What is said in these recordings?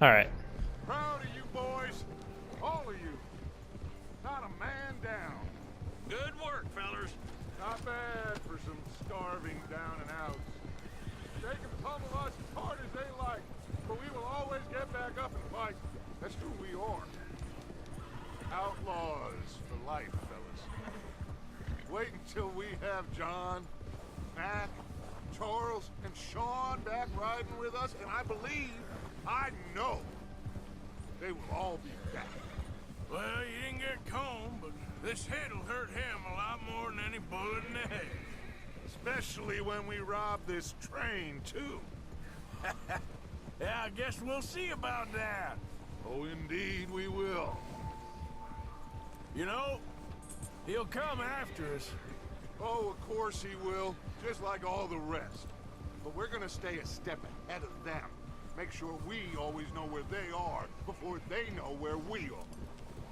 All right. Proud of you boys. All of you. Not a man down. Good work, fellers. Not bad for some starving down and outs. They can pummel us as hard as they like, but we will always get back up and fight. That's who we are. Outlaws for life, fellas. Wait until we have John, Mac, Charles, and Sean back riding with us, and I believe, I know, they will all be back. Well, you didn't get Combe, but this hit'll hurt him a lot more than any bullet in the head. Especially when we rob this train, too. Yeah, I guess we'll see about that. Oh, indeed we will. You know, he'll come after us. Oh, of course he will, just like all the rest. But we're gonna stay a step ahead of them. Make sure we always know where they are before they know where we are.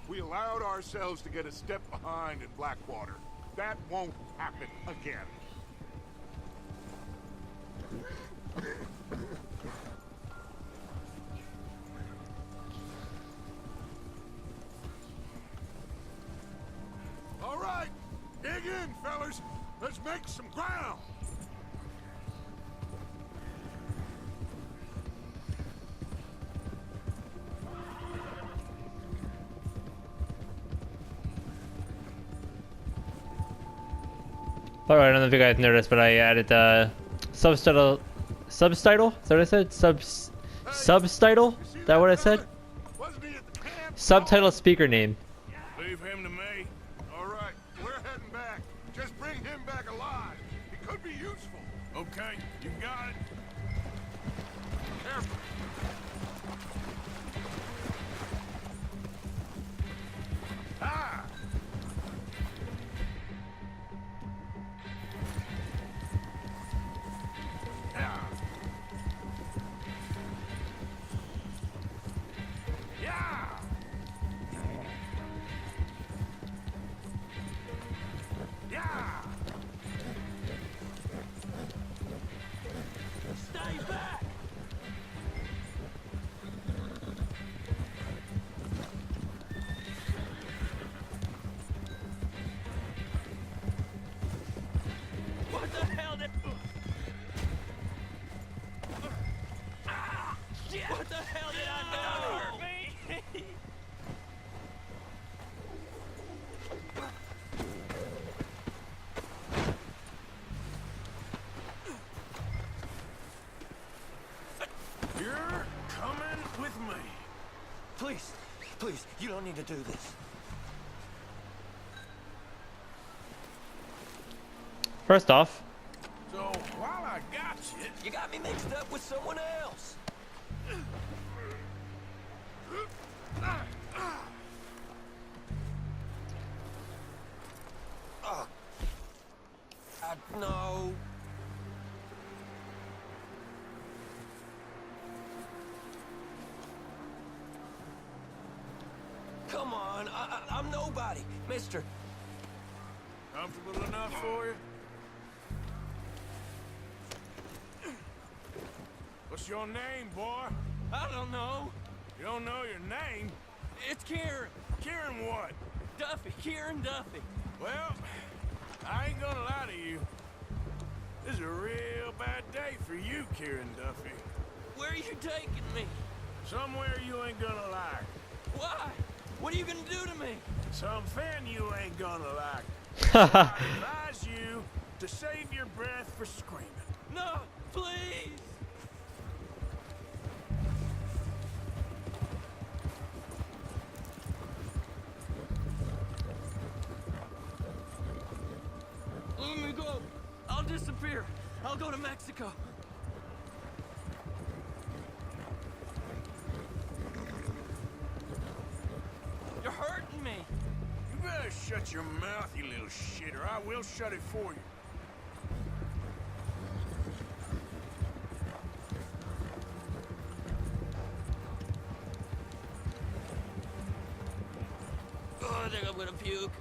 We allowed ourselves to get a step behind in Blackwater. That won't happen again. All right, dig in, fellas. Let's make some ground. All right. I don't know if you guys noticed, but I added subtitle. Subtitle? Is that what I said? Subtitle? Is that what I said? Wasn't he at the camp? Subtitle speaker name. Leave him to me. All right, we're heading back. Just bring him back alive. He could be useful. Okay, you got it. Careful. Ah! Yeah! Yeah! Stay back! What the hell did... Shit! What the hell did I do? Don't hurt me! You're coming with me. Please, please, you don't need to do this. First off, So, while I got you... You got me mixed up with someone else. Oh. No. Come on, I'm nobody, mister. Comfortable enough for you? What's your name, boy? I don't know. You don't know your name? It's Kieran. Kieran what? Duffy, Kieran Duffy. Well, I ain't gonna lie to you. This is a real bad day for you, Kieran Duffy. Where are you taking me? Somewhere you ain't gonna like. Why? What are you gonna do to me? Something you ain't gonna like. I advise you to save your breath for screaming. No, please. Let me go. I'll disappear. I'll go to Mexico. You're hurting me. You better shut your mouth, you little shit, or I will shut it for you. Oh, I think I'm gonna puke.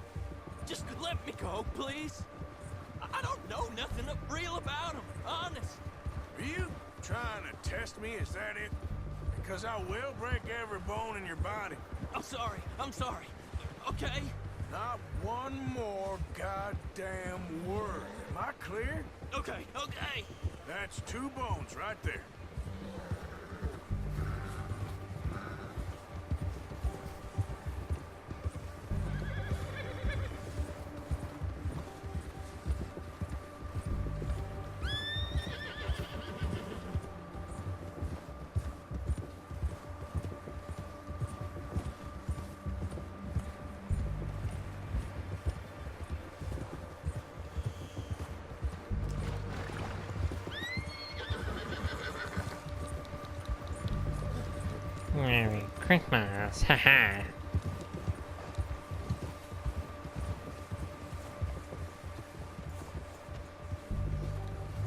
Just let me go, please. I don't know nothing real about him, honest. Are you trying to test me? Is that it? because I will break every bone in your body. I'm sorry. I'm sorry. Okay? Not one more goddamn word. Am I clear? Okay, okay. That's 2 bones right there. Merry Christmas, haha.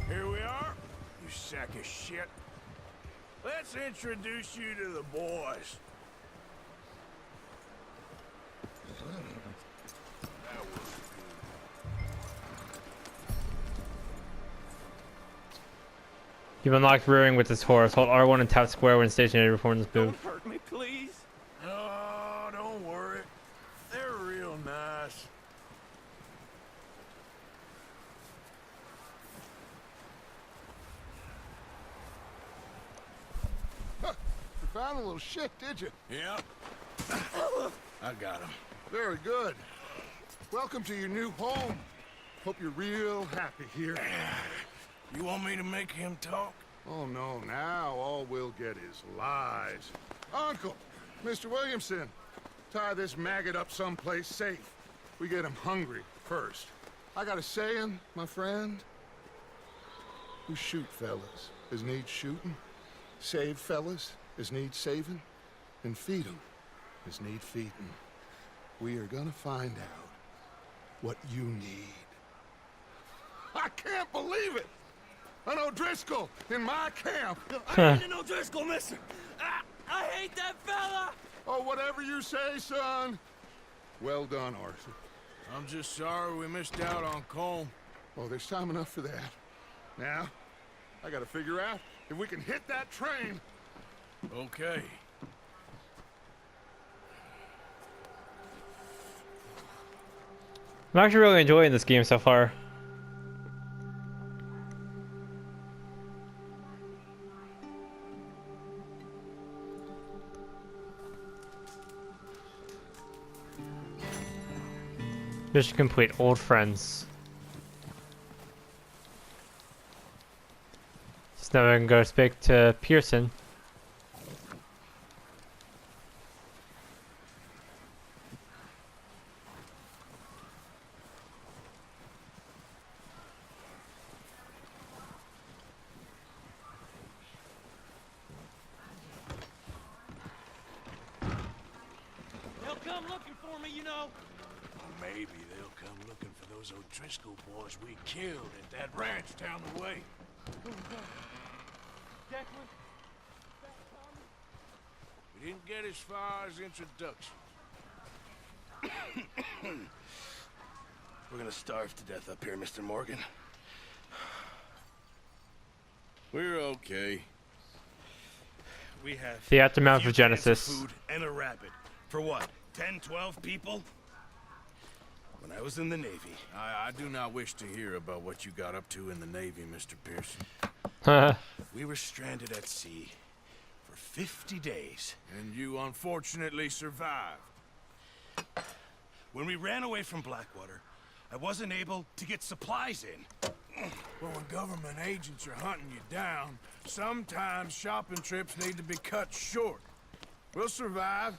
Here we are, you sack of shit. Let's introduce you to the boys. You've unlocked rearing with this horse. Hold R1 and tap square when stationary to perform this move. Don't hurt me, please. Oh, don't worry. They're real nice. You found a little shit, did you? Yep. I got him. Very good. Welcome to your new home. Hope you're real happy here. You want me to make him talk? Oh, no, now all we'll get is lies. Uncle, Mr. Williamson, tie this maggot up someplace safe. We get him hungry first. I got a saying, my friend. We shoot fellas as need shooting, save fellas as need saving, and feed 'em as need feeding. We are gonna find out what you need. I can't believe it! An O'Driscoll in my camp! I ain't an O'Driscoll, mister. I hate that fella. Oh, whatever you say, son. Well done, Arthur. I'm just sorry we missed out on Colm. Oh, there's time enough for that. Now, I gotta figure out if we can hit that train. Okay. I'm actually really enjoying this game so far. Mission complete. Old friends. So now I can go speak to Pearson. They'll come looking for me, you know. Maybe they'll come looking for those O'Driscoll boys we killed at that ranch down the way. Declan? We didn't get as far as introduction. We're gonna starve to death up here, Mr. Morgan. We're okay. We have The aftermath a of few cans Genesis. food and a rabbit. For what? 10, 12 people? When I was in the Navy, I do not wish to hear about what you got up to in the Navy, Mr. Pearson. we were stranded at sea for 50 days. And you unfortunately survived. When we ran away from Blackwater, I wasn't able to get supplies in. Well, when government agents are hunting you down, sometimes shopping trips need to be cut short. We'll survive.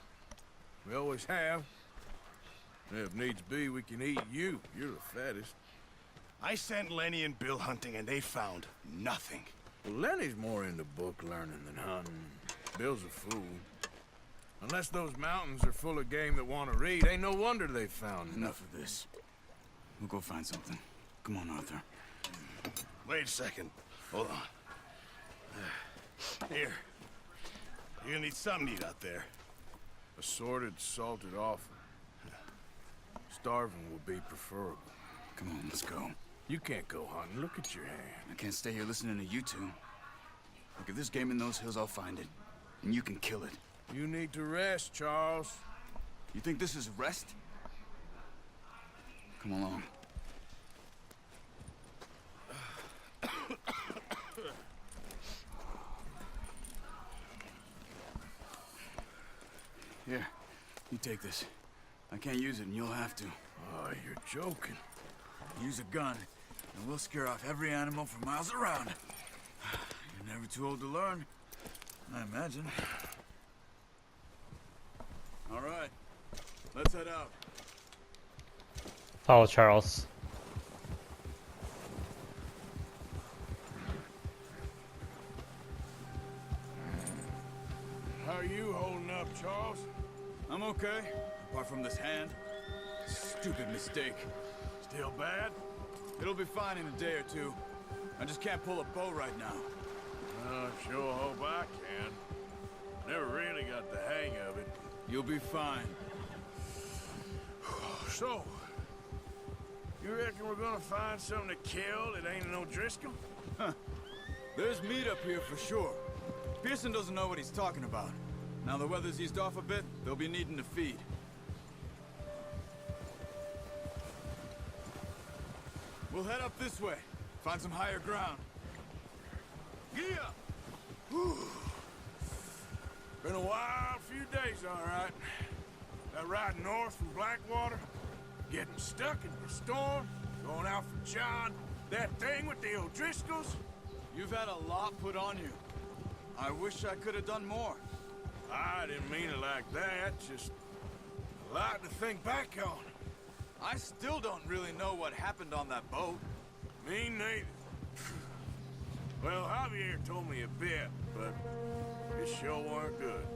We always have. If needs be, we can eat you. You're the fattest. I sent Lenny and Bill hunting, and they found nothing. Well, Lenny's more into book learning than hunting. Bill's a fool. Unless those mountains are full of game that want to read, ain't no wonder they found Enough of this. We'll go find something. Come on, Arthur. Wait a second. Hold on. Here. You're gonna need something to eat out there. Assorted, salted offal. Starving will be preferable. Come on, let's go. You can't go hunting. Look at your hand. I can't stay here listening to you two. Look, if there's game in those hills, I'll find it. and you can kill it. You need to rest, Charles. You think this is rest? Come along. Here, you take this. I can't use it, and you'll have to. Oh, you're joking. Use a gun, and we'll scare off every animal for miles around. You're never too old to learn, I imagine. All right, let's head out. Follow Charles. How are you holding up, Charles? I'm okay, apart from this hand. Stupid mistake. Still bad? It'll be fine in a day or two. I just can't pull a bow right now. I sure hope I can. Never really got the hang of it. You'll be fine. So, you reckon we're gonna find something to kill that ain't no Driscoll? There's meat up here for sure. Pearson doesn't know what he's talking about. Now the weather's eased off a bit, they'll be needing to feed. We'll head up this way. Find some higher ground. Gee up! Whew. Been a wild few days, all right. That ride north from Blackwater, getting stuck in the storm, going out for John, that thing with the O'Driscolls. You've had a lot put on you. I wish I could have done more. I didn't mean it like that, just a lot to think back on. I still don't really know what happened on that boat. Me neither. Well, Javier told me a bit, but it sure weren't good.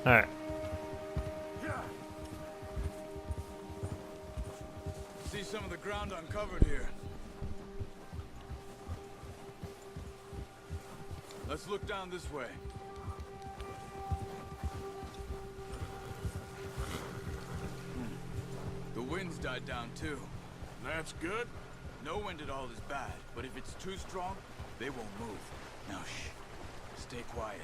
Alright. See some of the ground uncovered here. Let's look down this way. The wind's died down too. That's good. No wind at all is bad, but if it's too strong, they won't move. Now shh. Stay quiet.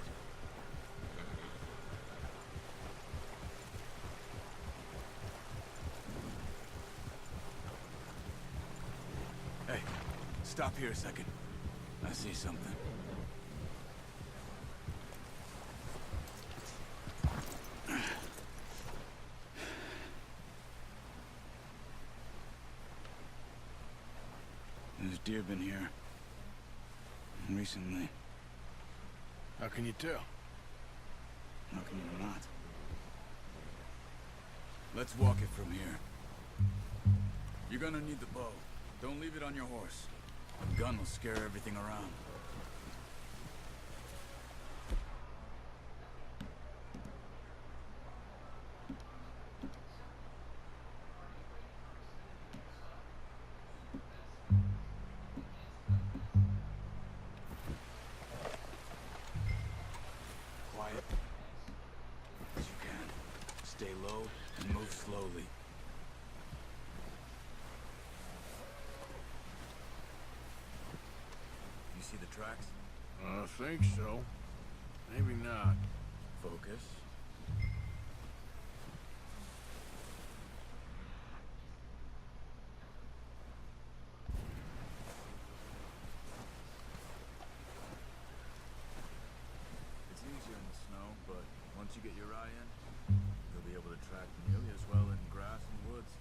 Hey, stop here a second. I see something. There's deer been here. Recently. How can you tell? How can you not? Let's walk it from here. You're gonna need the bow. Don't leave it on your horse. A gun will scare everything around. Quiet. As you can. Stay low and move slowly. You see the tracks? I think so. Maybe not. Focus. It's easier in the snow, but once you get your eye in, you'll be able to track nearly as well in grass and woods.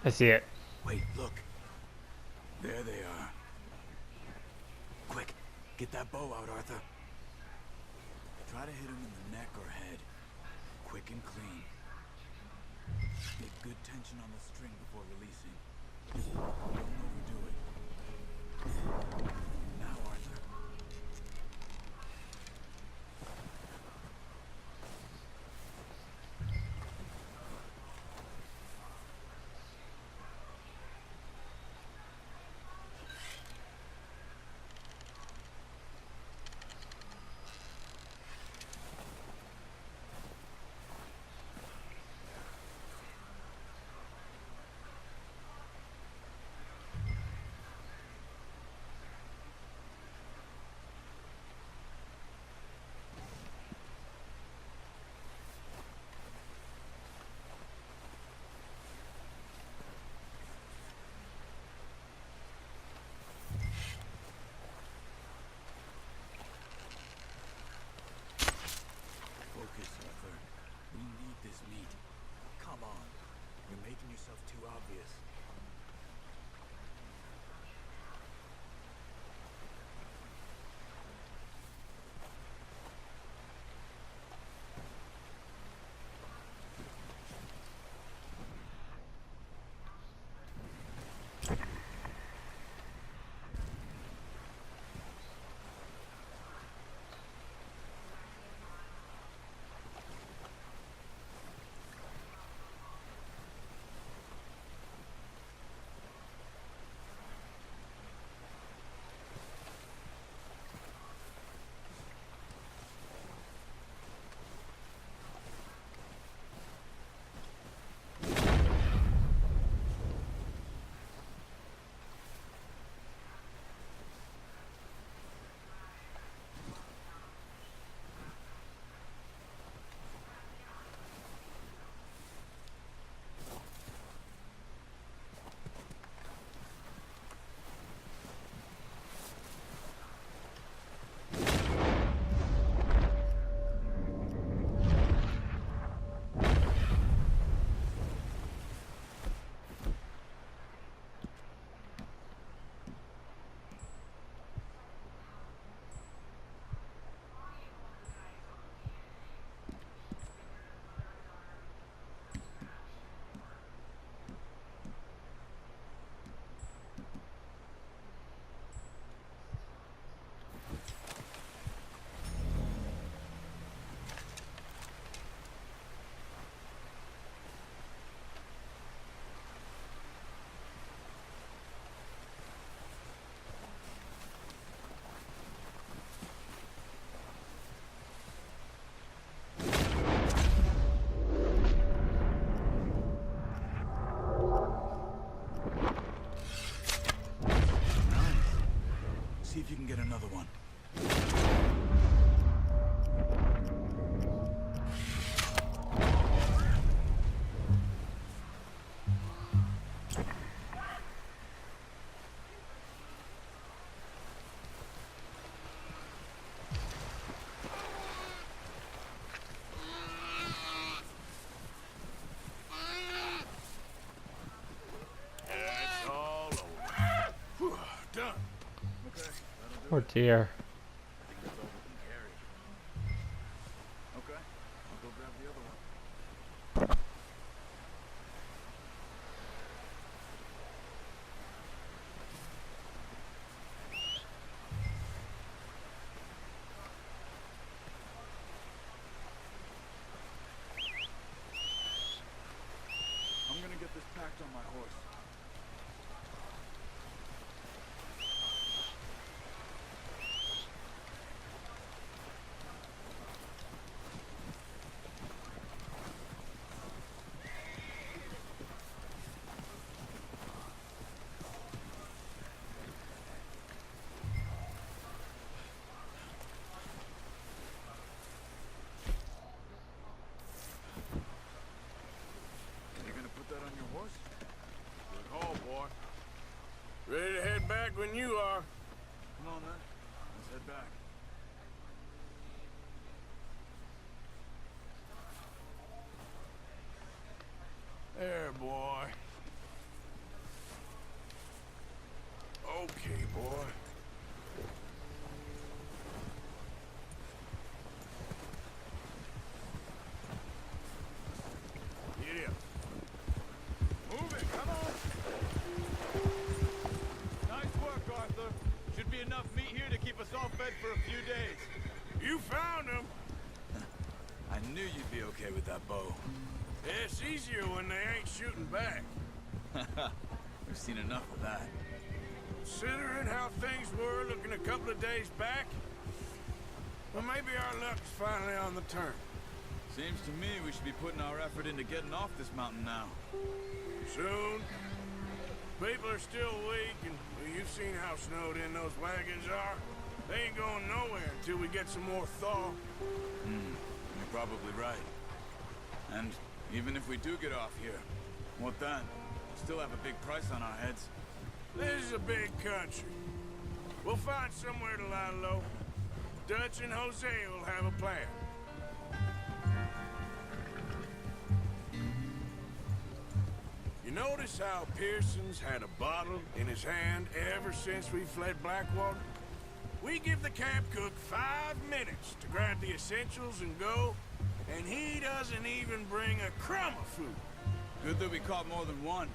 I see it. Wait, look. There they are. Quick, get that bow out, Arthur. Try to hit him in the neck or head. Quick and clean. Get good tension on the string before releasing. Don't overdo it. Now, Arthur. Focus, Arthur. We need this meat. Come on. You're making yourself too obvious. See if you can get another one. It's all over. Whew, done. Oh dear. Okay, I'll go grab the other one. I'm gonna get this packed on my horse. You gonna put that on your horse? Good call, boy. Ready to head back when you are. Come on then. Let's head back. There, boy. be enough meat here to keep us all fed for a few days. You found him. I knew you'd be okay with that bow. It's easier when they ain't shooting back. We've seen enough of that. Considering how things were looking a couple of days back, well, maybe our luck's finally on the turn. Seems to me we should be putting our effort into getting off this mountain now. Soon. People are still weak, and well, you've seen how snowed in those wagons are. They ain't going nowhere until we get some more thaw. You're probably right. And even if we do get off here, what then? We still have a big price on our heads. This is a big country. We'll find somewhere to lie low. Dutch and Jose will have a plan. You notice how Pearson's had a bottle in his hand ever since we fled Blackwater? We give the camp cook 5 minutes to grab the essentials and go, and he doesn't even bring a crumb of food. Good that we caught more than one.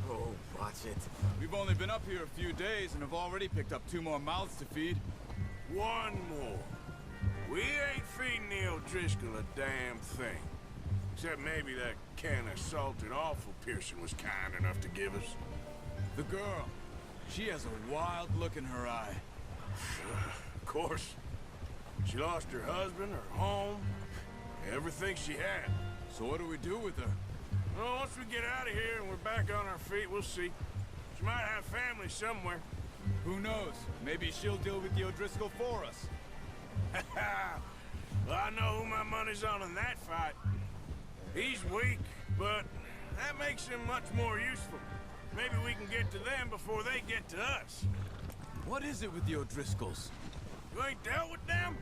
Oh, watch it. We've only been up here a few days and have already picked up 2 more mouths to feed. 1 more. We ain't feeding the O'Driscoll a damn thing. Except maybe that can of salted offal Pearson was kind enough to give us. The girl. She has a wild look in her eye. Of course. She lost her husband, her home, everything she had. So what do we do with her? Well, once we get out of here and we're back on our feet, we'll see. She might have family somewhere. Who knows? Maybe she'll deal with the O'Driscoll for us. Well, I know who my money's on in that fight. He's weak, but that makes him much more useful. Maybe we can get to them before they get to us. What is it with the O'Driscolls? You ain't dealt with them?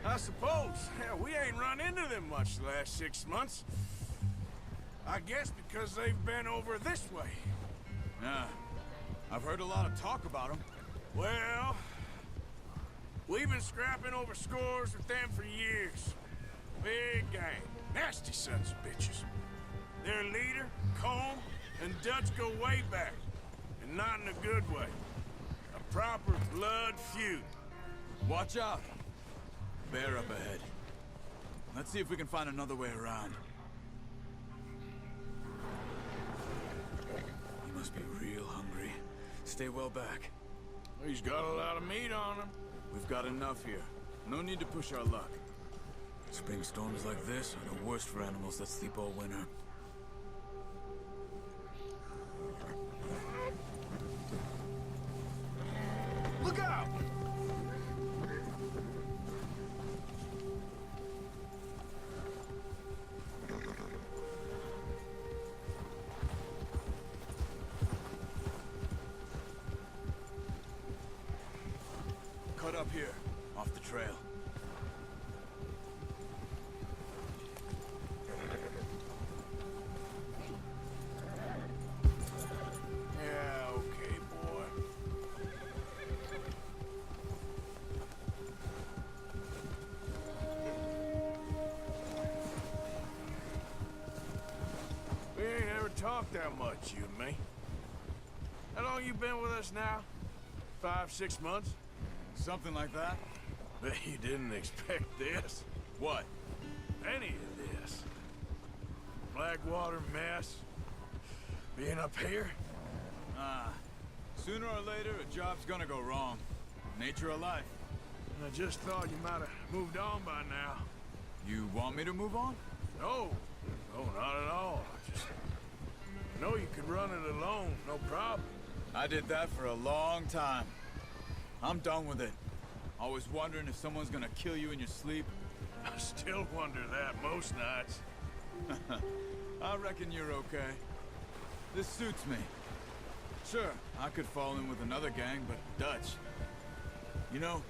I suppose. Hell, we ain't run into them much the last 6 months. I guess because they've been over this way. Yeah. I've heard a lot of talk about them. Well, we've been scrapping over scores with them for years. Big gang. Nasty sons of bitches. Their leader, Colm, and Dutch go way back. And not in a good way. A proper blood feud. Watch out. Bear up ahead. Let's see if we can find another way around. He must be real hungry. Stay well back. He's got a lot of meat on him. We've got enough here. No need to push our luck. Spring storms like this are the worst for animals that sleep all winter. Look out! Cut up here, off the trail. Yeah, okay, boy. We ain't ever talked that much, you and me. How long you been with us now? 5, 6 months? Something like that? Bet you didn't expect this. What? Any of this. Blackwater mess. Being up here? Ah. Sooner or later, a job's gonna go wrong. Nature of life. I just thought you might have moved on by now. You want me to move on? No. No, not at all. I just know you could run it alone, no problem. I did that for a long time. I'm done with it. Always wondering if someone's gonna kill you in your sleep. I still wonder that most nights. I reckon you're okay. This suits me. Sure, I could fall in with another gang, but Dutch... You know,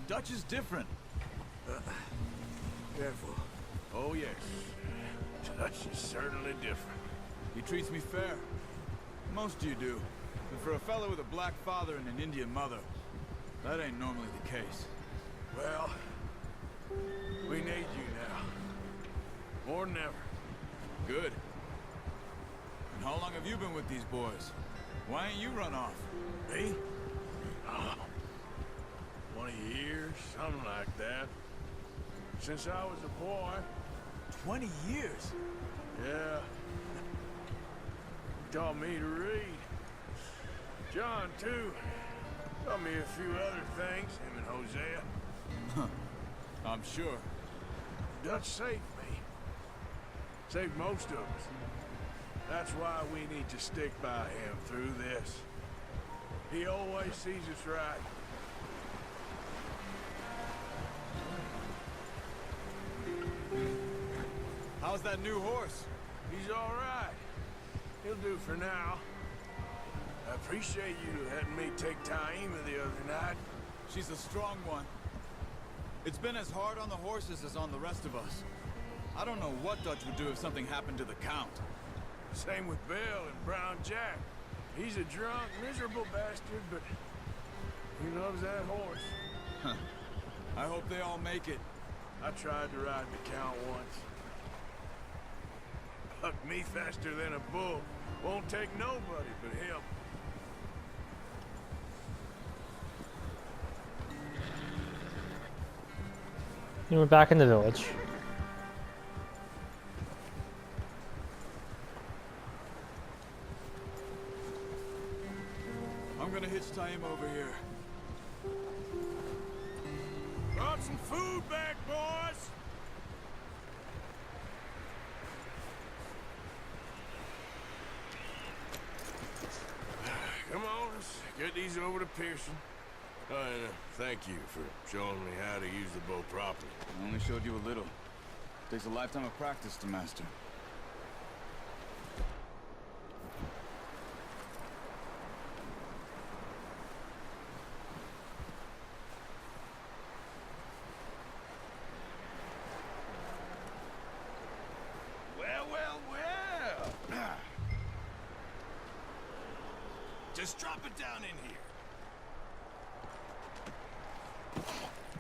Dutch is different. Careful. Oh, yes. Dutch is certainly different. He treats me fair. Most of you do. But for a fellow with a black father and an Indian mother, that ain't normally the case. Well, we need you now. More than ever. Good. And how long have you been with these boys? Why ain't you run off? Me? 20 years, something like that. Since I was a boy. 20 years? Yeah. Taught me to read. John, too. Taught me a few other things, him and Hosea. I'm sure. Dutch saved me. Saved most of us. That's why we need to stick by him through this. He always sees us right. How's that new horse? He's all right. He'll do for now. I appreciate you letting me take Taima the other night. She's a strong one. It's been as hard on the horses as on the rest of us. I don't know what Dutch would do if something happened to the Count. Same with Bill and Brown Jack. He's a drunk, miserable bastard, but he loves that horse. I hope they all make it. I tried to ride the Count once. Bucked me faster than a bull. Won't take nobody but him. And we're back in the village. I'm gonna hitch Taima over here. Brought some food back, boys! Come on, let's get these over to Pearson. Oh, and thank you for showing me how to use the bow properly. I only showed you a little. Takes a lifetime of practice to master. Well, well, well! Just drop it down in here.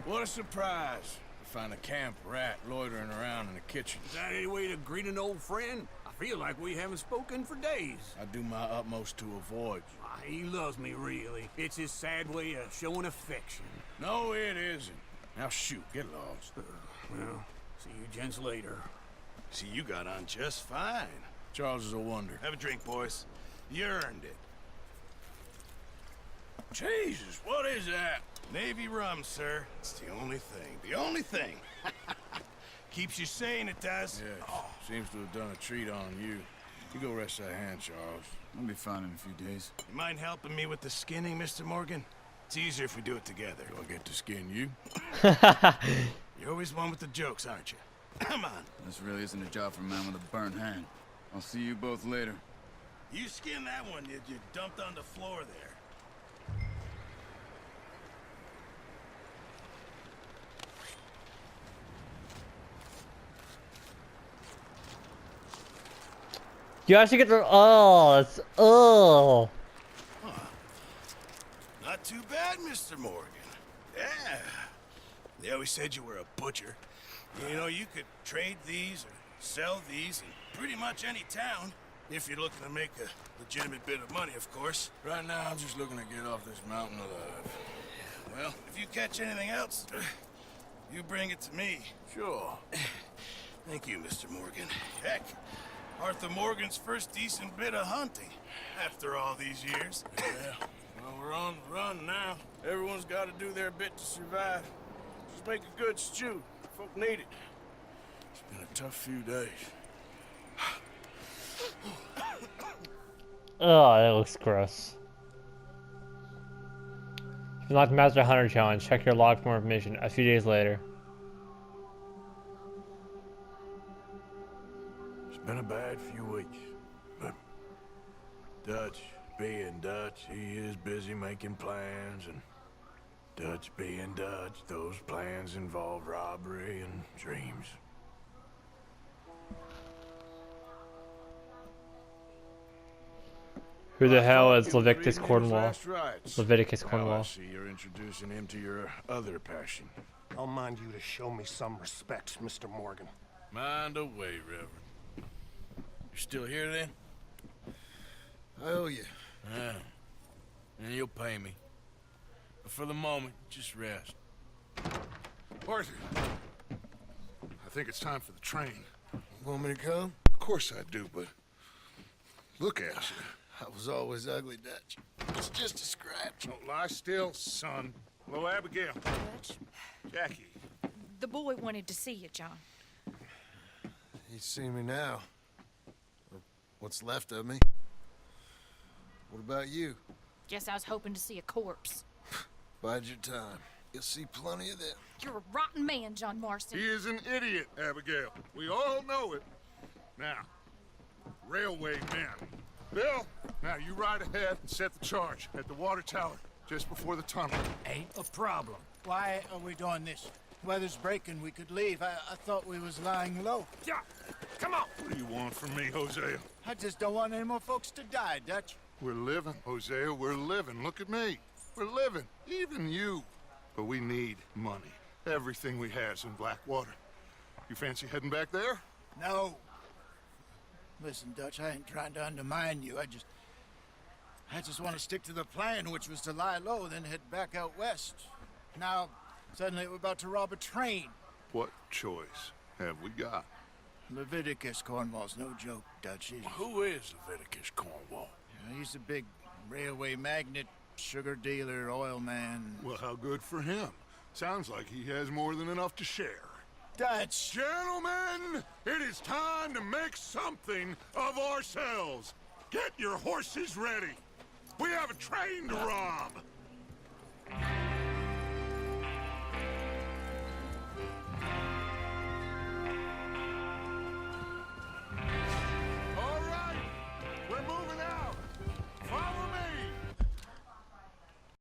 What a surprise to find a camp rat loitering around in the kitchen. Is that any way to greet an old friend? I feel like we haven't spoken for days. I do my utmost to avoid you. He loves me, really. It's his sad way of showing affection. No, it isn't. Now shoot, get lost. Well, see you gents later. See, you got on just fine. Charles is a wonder. Have a drink, boys. You earned it. Jesus, what is that? Navy rum, sir. It's the only thing. The only thing. Keeps you sane, it does. Yes, seems to have done a treat on you. You go rest that hand, Charles. I'll be fine in a few days. You mind helping me with the skinning, Mr. Morgan? It's easier if we do it together. Do I get to skin you? You're always one with the jokes, aren't you? Come on. This really isn't a job for a man with a burnt hand. I'll see you both later. You skin that one you dumped on the floor there. You actually get the it's Not too bad, Mr. Morgan. Yeah. They always said you were a butcher. You know, you could trade these or sell these in pretty much any town. If you're looking to make a legitimate bit of money, of course. Right now, I'm just looking to get off this mountain alive. Well, if you catch anything else, you bring it to me. Sure. Thank you, Mr. Morgan. Heck, Arthur Morgan's first decent bit of hunting after all these years. Yeah. Well, we're on the run now. Everyone's got to do their bit to survive. Just make a good stew. Folk need it. It's been a tough few days. that looks gross. If you like the Master Hunter Challenge, check your log for more information. A few days later. It's been a bad few weeks, but Dutch being Dutch, he is busy making plans, and Dutch being Dutch, those plans involve robbery and dreams. Who the hell I is thought you were Leviticus reading his Cornwall? last rites. Leviticus Now I Cornwall. see you're introducing him to your other passion. I'll mind you to show me some respect, Mr. Morgan. Mind away, Reverend. You're still here then? I owe you. Yeah. And you'll pay me. But for the moment, just rest. Arthur, I think it's time for the train. Want me to come? Of course I do, but look at you. I was always ugly, Dutch. It's just a scratch. Don't lie still, son. Hello, Abigail. Dutch, Jackie. the boy wanted to see you, John. He's seen me now. Or what's left of me. What about you? Guess I was hoping to see a corpse. Bide your time. You'll see plenty of them. You're a rotten man, John Marston. He is an idiot, Abigail. We all know it. Now, railway men. Bill, now you ride ahead and set the charge at the water tower just before the tunnel. Ain't a problem. Why are we doing this? Weather's breaking. We could leave. I thought we was lying low. Yeah, come on. What do you want from me, Hosea? I just don't want any more folks to die, Dutch. We're living, Hosea. We're living. Look at me. We're living. Even you. But we need money. Everything we has in Blackwater. You fancy heading back there? No. Listen, Dutch, I ain't trying to undermine you. I just want to stick to the plan, which was to lie low, then head back out west. Now, suddenly we're about to rob a train. What choice have we got? Leviticus Cornwall's no joke, Dutch. Who is Leviticus Cornwall? He's a big railway magnate, sugar dealer, oil man. Well, how good for him. Sounds like he has more than enough to share. Dutch! Gentlemen, it is time to make something of ourselves. Get your horses ready. We have a train to rob.